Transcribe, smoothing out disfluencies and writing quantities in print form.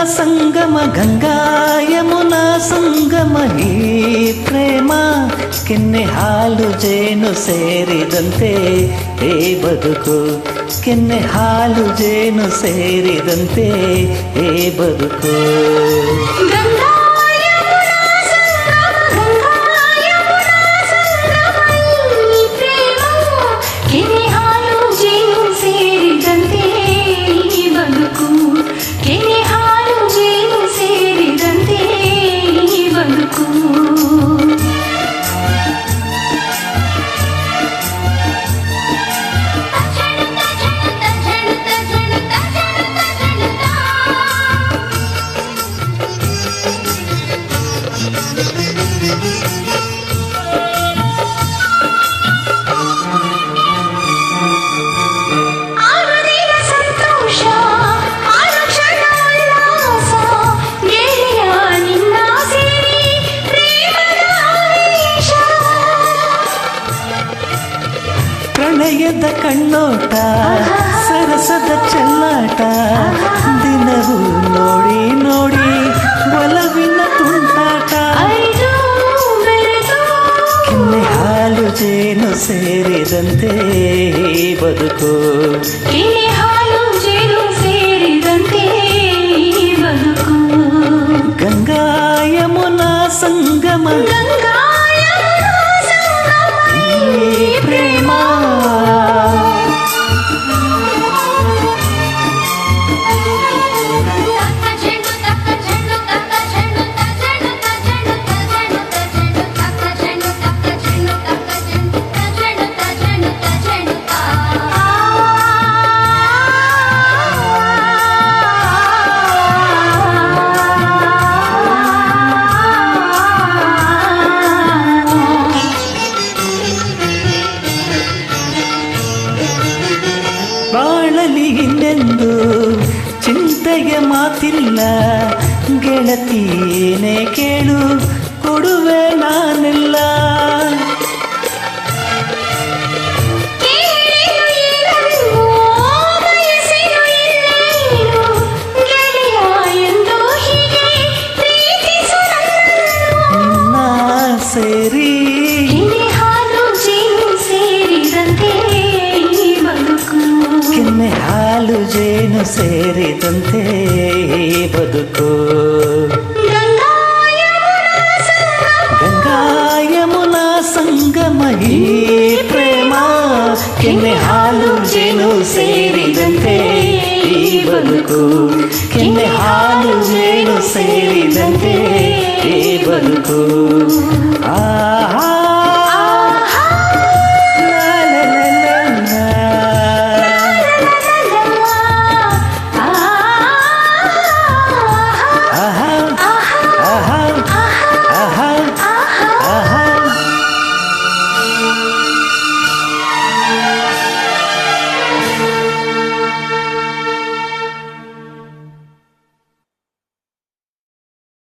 ಸಂಗಮ ಗಂಗಾ ಯಮುನಾ ಸಂಗಮ ಈ ಪ್ರೇಮ ಕೆನ್ನೆ ಹಾಲು ಜೇನು ಸೇರಿದಂತೆ ಹೇ ಬದುಕು ಕೆನ್ನೆ ಹಾಲು ಜೇನು ಸೇರಿದಂತೆ ಹೇ ಬದುಕು ಪ್ರಣಯದ ಕಣ್ಣೋಟ ಸರಸದ ಚೆಲ್ಲಾಟ ದಿನವೂ ನೋಡಿ ನೋಡಿ ಒಲವಿನ ತುಂಟಾಟ ಕೆನ್ನೆ ಹಾಲು ಜೇನು ಸೇರಿದಂತೆ ಬದುಕು ಕೆನ್ನೆ ಹಾಲು ಜೇನು ಸೇರಿದಂತೆ ಬದುಕು ಗಂಗಾ ಯಮುನಾ ಸಂಗಮ ಪ್ರೇಮ ಬಾಳಲಿ ಇನ್ನೆಂದು ಚಿಂತೆಗೆ ಮಾತಿಲ್ಲ ಗೆಳತಿಯೇನೇ ಕೇಳು ಕೊಡುವೆ ನಾನೆಲ್ಲ ನಿನ್ನ ಸೇರಿ ಕೆನ್ನೆ ಹಾಲು ಜೇನು ಸೇರಿದಂತೆ ಬದುಕು ಗಂಗಾ ಯಮುನಾ ಸಂಗಮ ಈ ಪ್ರೇಮ ಕೆನ್ನೆ ಹಾಲು ಜೇನು ಸೇರಿದಂತೆ ಈ ಬದುಕು ಕೆನ್ನೆ ಹಾಲು ಜೇನು ಸೇರಿದಂತೆ ಈ ಬದುಕು